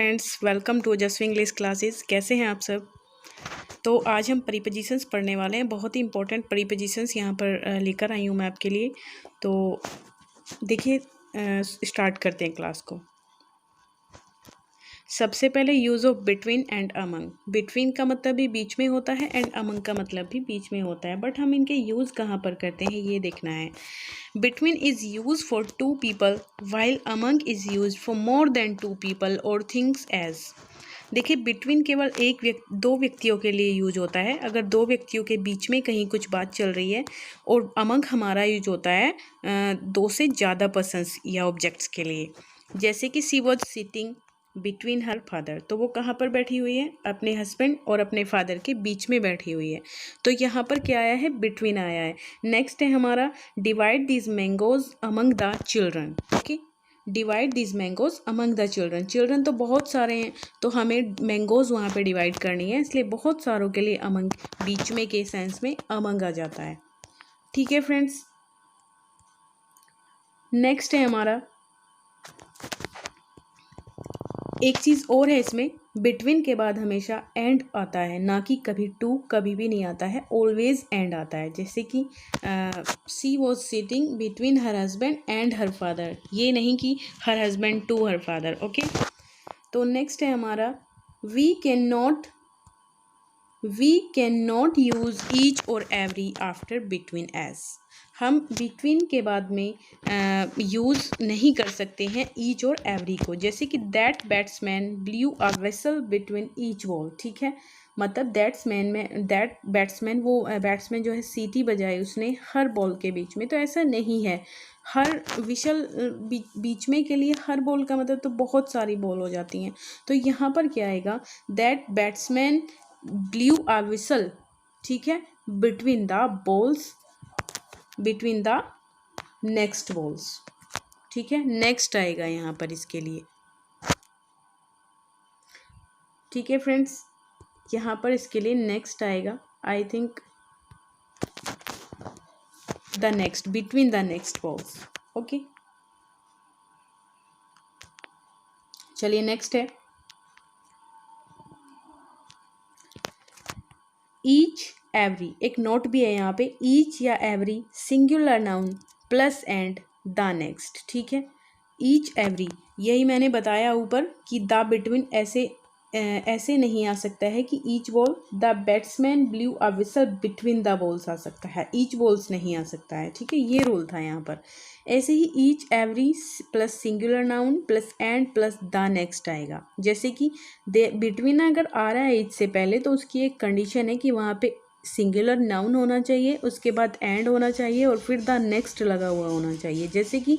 Friends, welcome to Jasvi English classes. कैसे हैं आप सब। तो आज हम प्रीपोजिशंस पढ़ने वाले हैं। बहुत ही इंपॉर्टेंट प्रीपोजिशंस यहाँ पर लेकर आई हूँ मैं आपके लिए। तो देखिए, स्टार्ट करते हैं क्लास को। सबसे पहले use of between and among. Between का मतलब भी बीच में होता है एंड अमंग का मतलब भी बीच में होता है, बट हम इनके यूज़ कहाँ पर करते हैं ये देखना है। Between is use for two people while among is use for more than two people और थिंग्स एज। देखिए, बिटवीन केवल दो व्यक्तियों के लिए यूज होता है, अगर दो व्यक्तियों के बीच में कहीं कुछ बात चल रही है। और अमंग हमारा यूज होता है दो से ज़्यादा पर्सन्स या ऑब्जेक्ट्स के लिए। जैसे कि she was sitting between her father, तो वो कहाँ पर बैठी हुई है, अपने हस्बैंड और अपने फादर के बीच में बैठी हुई है। तो यहाँ पर क्या आया है, बिटवीन आया है। नेक्स्ट है हमारा divide these mangoes among the children. Okay, divide these mangoes among the children. Children तो बहुत सारे हैं, तो हमें मैंगोज वहाँ पे डिवाइड करनी है, इसलिए बहुत सारों के लिए अमंग बीच में के सेंस में अमंग आ जाता है। ठीक है फ्रेंड्स, नेक्स्ट है हमारा एक चीज़ और है इसमें, बिटवीन के बाद हमेशा एंड आता है, ना कि कभी टू कभी भी नहीं आता है, ऑलवेज एंड आता है। जैसे कि she was sitting between her husband and her father, ये नहीं कि her husband to her father. Okay, तो नेक्स्ट है हमारा we can not use each और एवरी आफ्टर बिटवीन एज। हम बिटवीन के बाद में यूज़ नहीं कर सकते हैं ईच और एवरी को। जैसे कि that batsman blew a vessel between each ball. ठीक है, मतलब दैट बैट्समैन जो है सीटी बजाई उसने हर बॉल के बीच में, तो ऐसा नहीं है। हर विशल बीच में के लिए हर बॉल का मतलब तो बहुत सारी बॉल हो जाती हैं। तो यहाँ पर क्या आएगा, that batsman blew a whistle. ठीक है, between the balls, between the next balls. ठीक है, नेक्स्ट आएगा यहाँ पर इसके लिए। ठीक है फ्रेंड्स, यहाँ पर इसके लिए नेक्स्ट आएगा, I think the next, between the next balls. Okay, चलिए नेक्स्ट है ईच एवरी। एक नोट भी है यहाँ पे, ईच या every singular noun plus and the next. ठीक है, ईच एवरी, यही मैंने बताया ऊपर कि द बिटवीन ऐसे नहीं आ सकता है कि each ball, the batsman blew a whistle between the balls आ सकता है, ईच बॉल्स नहीं आ सकता है। ठीक है, ये रूल था यहाँ पर। ऐसे ही each every plus singular noun plus and plus the next आएगा। जैसे कि बिटवीन अगर आ रहा है ईच से पहले, तो उसकी एक कंडीशन है कि वहाँ पे सिंगुलर नाउन होना चाहिए, उसके बाद एंड होना चाहिए और फिर द नेक्स्ट लगा हुआ होना चाहिए। जैसे कि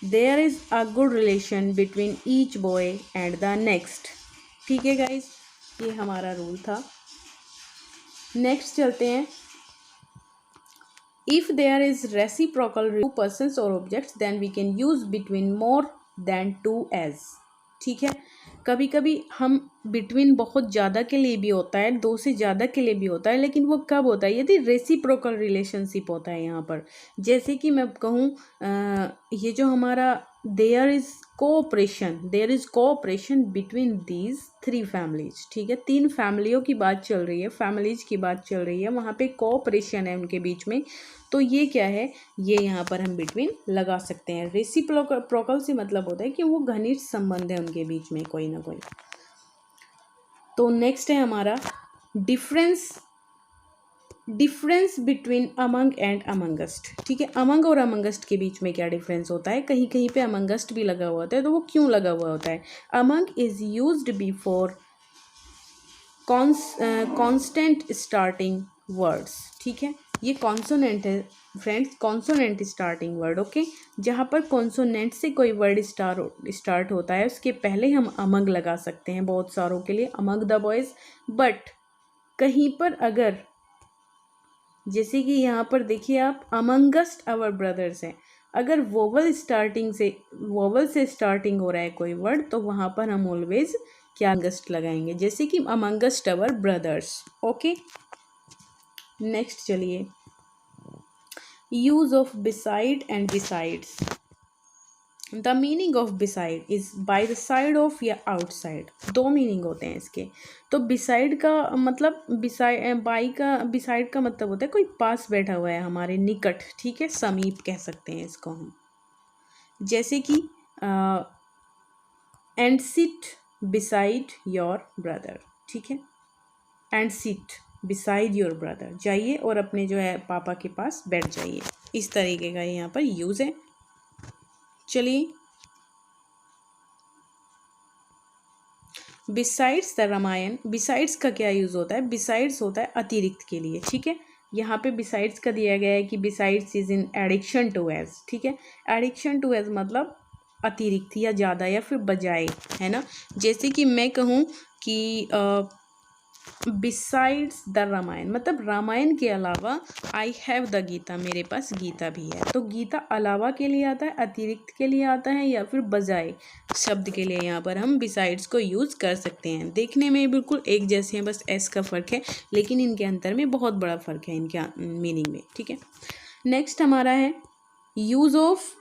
there is a good relation between each boy and the next. ठीक है गाइज, ये हमारा रूल था। नेक्स्ट चलते हैं, if there is reciprocal two persons और objects then we can use between more than two as. ठीक है, कभी कभी हम बिटवीन बहुत ज़्यादा के लिए भी होता है, दो से ज़्यादा के लिए भी होता है, लेकिन वो कब होता है, यदि रेसिप्रोकल रिलेशनशिप होता है यहाँ पर। जैसे कि मैं कहूँ ये जो हमारा there is cooperation between these three families. ठीक है, तीन फैमिलियों की बात चल रही है, फैमिलीज की बात चल रही है, वहाँ पे कोऑपरेशन है उनके बीच में। तो ये क्या है, ये यहाँ पर हम बिटवीन लगा सकते हैं। रेसिप्रोकल से मतलब होता है कि वो घनिष्ठ संबंध है उनके बीच में कोई ना कोई। तो नेक्स्ट है हमारा difference between among and amongst. ठीक है, अमंग और अमंगस्ट के बीच में क्या डिफरेंस होता है, कहीं कहीं पे अमंगस्ट भी लगा हुआ होता है, तो वो क्यों लगा हुआ होता है। Among is used before constant starting words. ठीक है, ये कॉन्सोनेंट है friends, consonant starting word. Okay, जहाँ पर कॉन्सोनेंट से कोई वर्ड स्टार्ट होता है उसके पहले हम अमंग लगा सकते हैं बहुत सारों के लिए, अमंग द बॉयज़। बट कहीं पर अगर, जैसे कि यहाँ पर देखिए आप, अमंगस्ट आवर ब्रदर्स है, अगर वोवल से स्टार्टिंग हो रहा है कोई वर्ड, तो वहाँ पर हम ऑलवेज क्या अमंगस्ट लगाएंगे, जैसे कि amongst our brothers. Okay, next चलिए, use of beside and besides. The meaning of beside is by the side of या आउटसाइड। दो मीनिंग होते हैं इसके। तो बिसाइड का मतलब बिसाइड का मतलब होता है कोई पास बैठा हुआ है, हमारे निकट, ठीक है, समीप कह सकते हैं इसको हम। जैसे कि and sit beside your brother, ठीक है, and sit beside your brother, जाइए और अपने जो है पापा के पास बैठ जाइए। इस तरीके का यहाँ पर यूज़ है। चलिए, बिसाइड्स द रामायण, बिसाइड्स का क्या यूज़ होता है? बिसाइड्स होता है अतिरिक्त के लिए, ठीक है। यहाँ पे बिसाइड्स का दिया गया है कि besides is in addition to as, ठीक है। एडिक्शन टू एज मतलब अतिरिक्त या ज़्यादा या फिर बजाय, है ना। जैसे कि मैं कहूँ कि बिसाइड्स द रामायण मतलब रामायण के अलावा आई हैव द गीता, मेरे पास गीता भी है। तो गीता अलावा के लिए आता है, अतिरिक्त के लिए आता है, या फिर बजाय शब्द के लिए यहाँ पर हम बिसाइड्स को यूज़ कर सकते हैं। देखने में बिल्कुल एक जैसे हैं, बस एस का फ़र्क है, लेकिन इनके अंतर में बहुत बड़ा फ़र्क है इनके मीनिंग में, ठीक है। नेक्स्ट हमारा है use of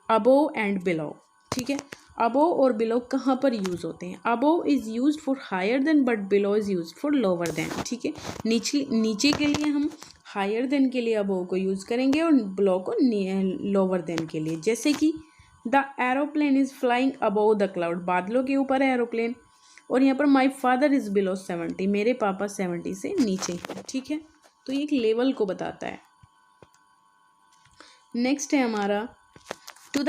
above and below, ठीक है। अबोव और बिलो कहाँ पर यूज़ होते हैं? Above is used for higher than but below is used for lower than, ठीक है। नीचे के लिए हम हायर देन के लिए अबोव को यूज़ करेंगे और बिलो को लोअर देन के लिए। जैसे कि the aeroplane is flying above the cloud, बादलों के ऊपर है एरोप्लेन। और यहाँ पर माई फादर इज़ बिलो 70, मेरे पापा 70 से नीचे हैं, ठीक है। तो ये एक लेवल को बताता है। नेक्स्ट है हमारा to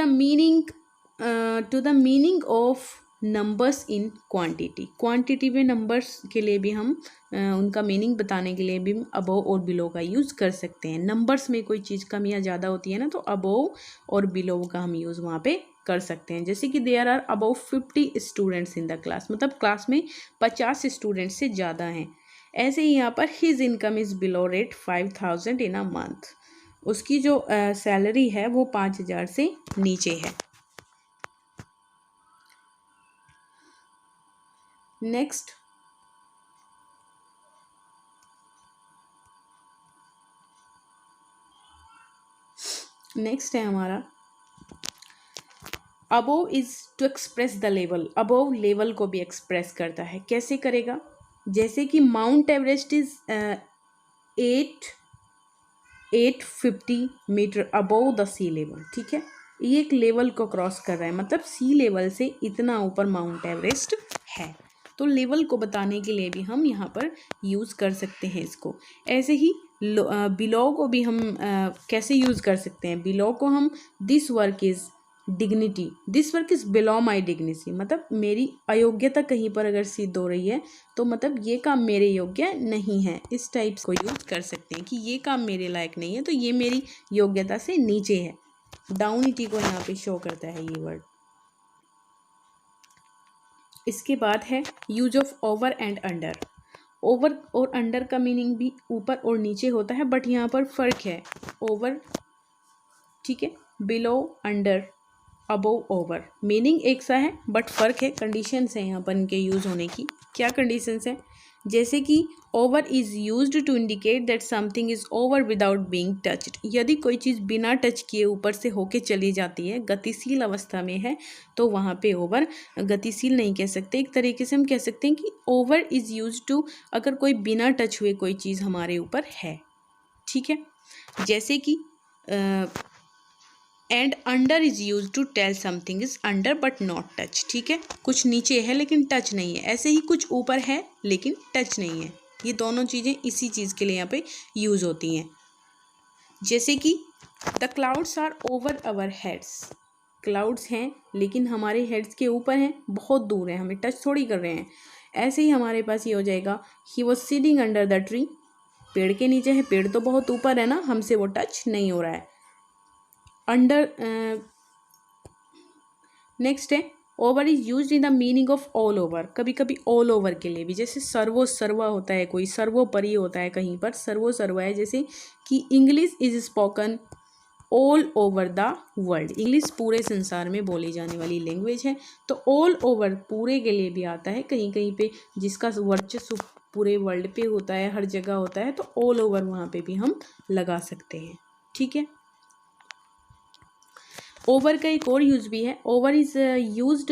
the meaning of numbers in quantity. Quantity में नंबर्स के लिए भी हम उनका मीनिंग बताने के लिए भी अबोव और बिलो का यूज़ कर सकते हैं। नंबर्स में कोई चीज़ कम या ज़्यादा होती है ना, तो अबोव और बिलो का हम यूज़ वहाँ पे कर सकते हैं। जैसे कि there are above 50 students in the class, मतलब क्लास में 50 स्टूडेंट्स से ज़्यादा हैं। ऐसे ही यहाँ पर his income is below rate 5000 in a month, उसकी जो सैलरी है वो 5000 से नीचे है। नेक्स्ट है हमारा above is to express the level. Above level को भी एक्सप्रेस करता है। कैसे करेगा? जैसे कि Mount Everest is 850 metre above the sea level, ठीक है। ये एक लेवल को क्रॉस कर रहा है, मतलब सी लेवल से इतना ऊपर माउंट एवरेस्ट है। तो लेवल को बताने के लिए भी हम यहाँ पर यूज़ कर सकते हैं इसको। ऐसे ही बिलो को भी हम कैसे यूज़ कर सकते हैं? बिलो को हम this work is dignity, this work is below my dignity, मतलब मेरी अयोग्यता कहीं पर अगर सिद्ध हो रही है तो मतलब ये काम मेरे योग्य नहीं है, इस टाइप को यूज़ कर सकते हैं कि ये काम मेरे लायक नहीं है, तो ये मेरी योग्यता से नीचे है। डाउनिटी को यहाँ पे शो करता है ये वर्ड। इसके बाद है use of over and under. Over और अंडर का मीनिंग भी ऊपर और नीचे होता है, बट यहाँ पर फ़र्क है। ओवर, ठीक है, below, under, above, over, meaning एक सा है बट फ़र्क है। कंडीशंस हैं यहाँ पर इनके यूज़ होने की। क्या कंडीशंस हैं? जैसे कि over is used to indicate that something is over without being touched. यदि कोई चीज़ बिना टच किए ऊपर से होके चली जाती है, गतिशील अवस्था में है, तो वहाँ पे ओवर, गतिशील नहीं कह सकते। एक तरीके से हम कह सकते हैं कि ओवर इज़ यूज टू अगर कोई बिना टच हुए कोई चीज़ हमारे ऊपर है, ठीक है। जैसे कि and under is use to tell something is under but not touch, ठीक है। कुछ नीचे है लेकिन टच नहीं है। ऐसे ही कुछ ऊपर है लेकिन टच नहीं है। ये दोनों चीज़ें इसी चीज़ के लिए यहाँ पे यूज़ होती हैं। जैसे कि the clouds are over our heads, clouds हैं लेकिन हमारे हेड्स के ऊपर हैं, बहुत दूर हैं, हमें टच थोड़ी कर रहे हैं। ऐसे ही हमारे पास ये हो जाएगा he was sitting under the tree, पेड़ के नीचे है, पेड़ तो बहुत ऊपर है ना, हमसे वो टच नहीं हो रहा है। अंडर नेक्स्ट है over is use in the meaning of all over. कभी कभी ऑल ओवर के लिए भी, जैसे सर्वो सर्वा होता है, कोई सर्वोपरि होता है, कहीं पर सर्वो सर्वा है। जैसे कि English is spoken all over the world, English पूरे संसार में बोली जाने वाली लैंग्वेज है। तो ऑल ओवर पूरे के लिए भी आता है, कहीं कहीं पे जिसका वर्चस्व पूरे वर्ल्ड पे होता है, हर जगह होता है, तो ऑल ओवर वहाँ पे भी हम लगा सकते हैं, ठीक है। ओवर का एक और यूज भी है, over is used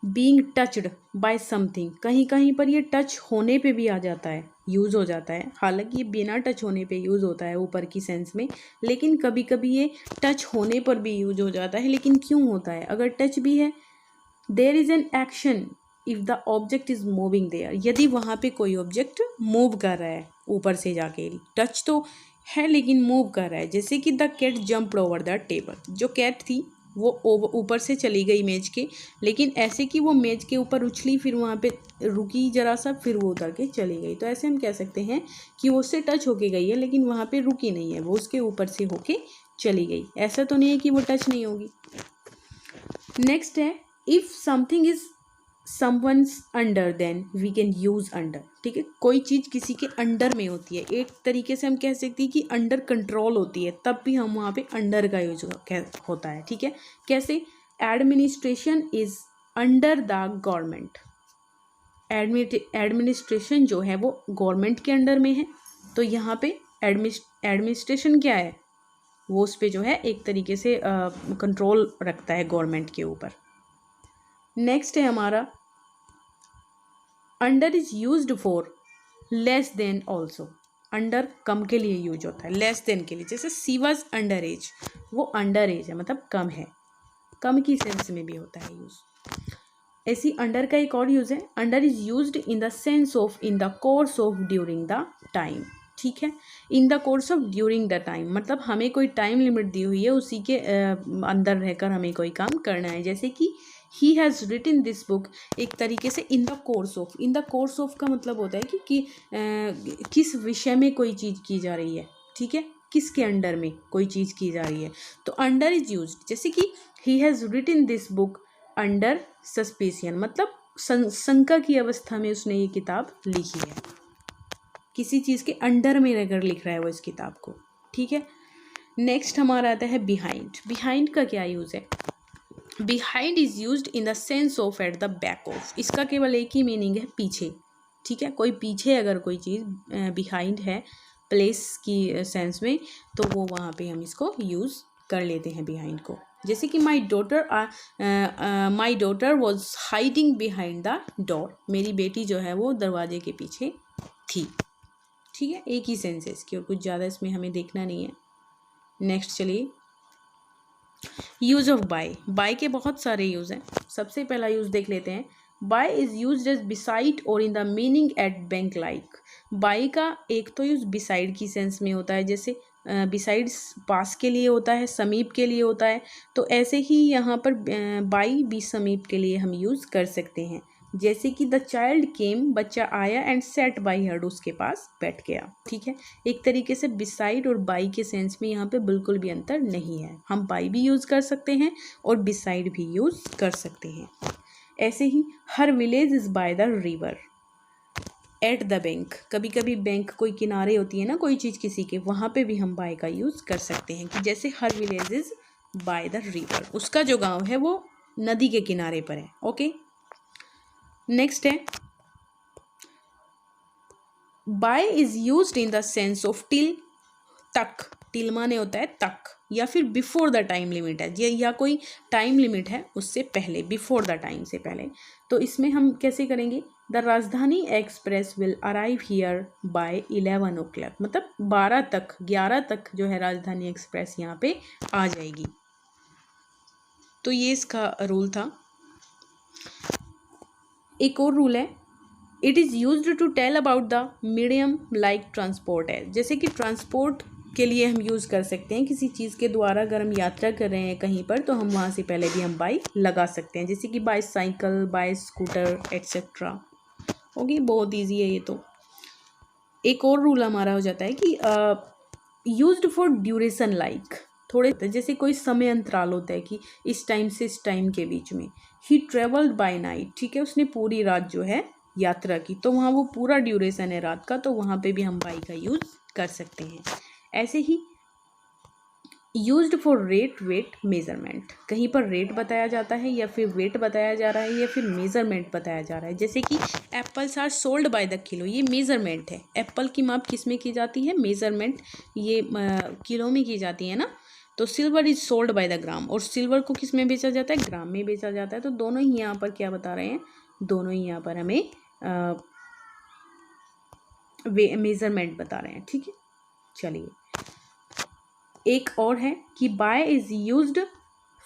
being touched bye something, कहीं कहीं पर ये टच होने पे भी आ जाता है, यूज़ हो जाता है। हालांकि ये बिना टच होने पे यूज़ होता है ऊपर की सेंस में, लेकिन कभी कभी ये टच होने पर भी यूज हो जाता है। लेकिन क्यों होता है? अगर टच भी है, there is an action if the object is moving there, यदि वहाँ पे कोई ऑब्जेक्ट मूव कर रहा है ऊपर से जाके, टच तो है लेकिन मूव कर रहा है। जैसे कि the cat jumped over the table, जो कैट थी वो ऊपर से चली गई मेज के, लेकिन ऐसे कि वो मेज के ऊपर उछली, फिर वहाँ पे रुकी जरा सा, फिर वो उतर के चली गई। तो ऐसे हम कह सकते हैं कि वो उससे टच होके गई है लेकिन वहाँ पे रुकी नहीं है, वो उसके ऊपर से होके चली गई। ऐसा तो नहीं है कि वो टच नहीं होगी। नेक्स्ट है if something is someone's under then we can use under. ठीक है, कोई चीज़ किसी के अंडर में होती है, एक तरीके से हम कह सकते हैं कि अंडर कंट्रोल होती है, तब भी हम वहाँ पे अंडर का यूज होता है। ठीक है, कैसे? Administration is under the government, administration जो है वो गवर्नमेंट के अंडर में है, तो यहाँ पे एडमिनिस्ट्रेशन क्या है? वो उस पर जो है एक तरीके से कंट्रोल रखता है गवर्नमेंट के ऊपर। नेक्स्ट है हमारा under is used for less than also. Under कम के लिए यूज होता है, लेस देन के लिए। जैसे सी वॉज अंडर एज, वो अंडर एज है मतलब कम है, कम की सेंस में भी होता है यूज। ऐसी अंडर का एक और यूज है, under is used in the sense of in the course of during the time. ठीक है, इन the course of during the time मतलब हमें कोई टाइम लिमिट दी हुई है, उसी के अंदर रहकर हमें कोई काम करना है। जैसे कि he has written this book, एक तरीके से in the course of, in the course of का मतलब होता है कि किस विषय में कोई चीज़ की जा रही है। ठीक है, किसके अंडर में कोई चीज़ की जा रही है, तो अंडर इज यूज्ड। जैसे कि he has written this book under suspicion मतलब शंका की अवस्था में उसने ये किताब लिखी है, किसी चीज़ के अंडर में रहकर लिख रहा है वो इस किताब को। ठीक है, नेक्स्ट हमारा आता है बिहाइंड। बिहाइंड का क्या यूज़ है? Behind is used in the sense of at the back of, इसका केवल एक ही मीनिंग है, पीछे। ठीक है, कोई पीछे अगर कोई चीज़ बिहाइंड है प्लेस की सेंस में, तो वो वहाँ पे हम इसको यूज़ कर लेते हैं बिहाइंड को। जैसे कि my daughter was hiding behind the door, मेरी बेटी जो है वो दरवाजे के पीछे थी। ठीक है, एक ही सेंस है इसकी और कुछ ज़्यादा इसमें हमें देखना नहीं है। नेक्स्ट चलिए, यूज ऑफ बाय। बाय के बहुत सारे यूज हैं, सबसे पहला यूज देख लेते हैं। By is used as beside और in the meaning at bank like. By का एक तो यूज बिसाइड की सेंस में होता है, जैसे बिसाइड्स पास के लिए होता है, समीप के लिए होता है, तो ऐसे ही यहाँ पर बाय भी समीप के लिए हम यूज़ कर सकते हैं। जैसे कि द चाइल्ड केम, बच्चा आया, एंड सेट बाई हर, उसके पास बैठ गया। ठीक है, एक तरीके से बिसाइड और बाई के सेंस में यहाँ पे बिल्कुल भी अंतर नहीं है, हम बाई भी यूज़ कर सकते हैं और बिसाइड भी यूज़ कर सकते हैं। ऐसे ही her village is by the river, at the bank, कभी कभी बैंक कोई किनारे होती है ना कोई चीज़ किसी के, वहाँ पे भी हम बाय का यूज़ कर सकते हैं कि जैसे her village is by the river, उसका जो गाँव है वो नदी के किनारे पर है। ओके, नेक्स्ट है by is used in the sense of till, तक, टिल माने होता है तक, या फिर बिफोर द टाइम लिमिट है, या कोई टाइम लिमिट है उससे पहले, बिफोर द टाइम से पहले। तो इसमें हम कैसे करेंगे? द राजधानी express will arrive here bye 11 o'clock, मतलब 12 तक, 11 तक जो है राजधानी एक्सप्रेस यहाँ पे आ जाएगी। तो ये इसका रूल था। एक और रूल है, it is used to tell about the medium like transport है, जैसे कि ट्रांसपोर्ट के लिए हम यूज़ कर सकते हैं किसी चीज़ के द्वारा, अगर हम यात्रा कर रहे हैं कहीं पर तो हम वहाँ से पहले भी हम बाय लगा सकते हैं, जैसे कि by cycle, by scooter etcetera. Okay, बहुत ईजी है ये। तो एक और रूल हमारा हो जाता है कि यूज्ड फॉर ड्यूरेशन लाइक, थोड़े जैसे कोई समय अंतराल होता है कि इस टाइम से इस टाइम के बीच में। ही ट्रेवल्ड बाय नाइट, ठीक है, उसने पूरी रात जो है यात्रा की, तो वहाँ वो पूरा ड्यूरेशन है रात का, तो वहाँ पे भी हम बाय का यूज़ कर सकते हैं। ऐसे ही used for rate weight measurement, कहीं पर रेट बताया जाता है या फिर वेट बताया जा रहा है या फिर मेज़रमेंट बताया जा रहा है। जैसे कि apples are sold by the kilo, ये मेज़रमेंट है। एप्पल की माप किस में की जाती है? मेज़रमेंट, ये किलो में की जाती है ना। तो silver is sold by the gram, और सिल्वर को किस में बेचा जाता है? ग्राम में बेचा जाता है। तो दोनों ही यहाँ पर क्या बता रहे हैं? दोनों ही यहाँ पर हमें मेज़रमेंट बता रहे हैं। ठीक है, चलिए एक और है कि by is used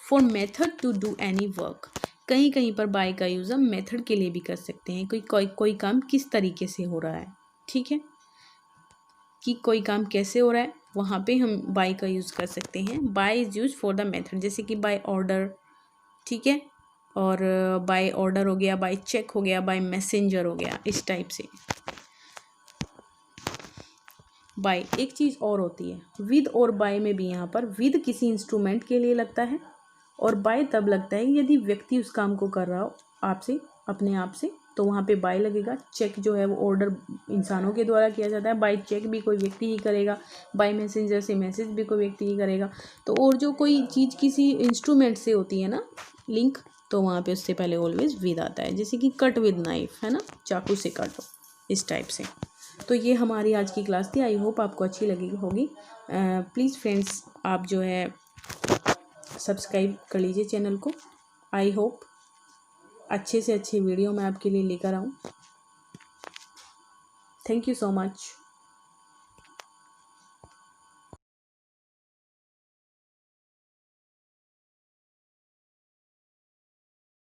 for method to do any work. कहीं कहीं पर बाय का यूज़ हम मेथड के लिए भी कर सकते हैं, कोई काम किस तरीके से हो रहा है। ठीक है, कि कोई काम कैसे हो रहा है, वहाँ पे हम बाय का यूज़ कर सकते हैं। By is use for the method, जैसे कि बाय ऑर्डर, ठीक है, और बाय ऑर्डर हो गया, बाय चेक हो गया, बाय मैसेंजर हो गया, इस टाइप से। बाय एक चीज़ और होती है, विद और बाय में भी यहाँ पर विद किसी इंस्ट्रूमेंट के लिए लगता है, और बाय तब लगता है यदि व्यक्ति उस काम को कर रहा हो आपसे, अपने आप से, तो वहाँ पे बाय लगेगा। चेक जो है वो ऑर्डर इंसानों के द्वारा किया जाता है, बाय चेक भी कोई व्यक्ति ही करेगा, बाय मैसेंजर से मैसेज भी कोई व्यक्ति ही करेगा। तो और जो कोई चीज़ किसी इंस्ट्रूमेंट से होती है ना लिंक, तो वहाँ पे उससे पहले ऑलवेज विद आता है। जैसे कि कट विद नाइफ है ना, चाकू से काटो, इस टाइप से। तो ये हमारी आज की क्लास थी। आई होप आपको अच्छी लगी होगी। प्लीज़ फ्रेंड्स, आप जो है सब्सक्राइब कर लीजिए चैनल को। आई होप अच्छे से अच्छे वीडियो मैं आपके लिए लेकर आऊँ। Thank you so much.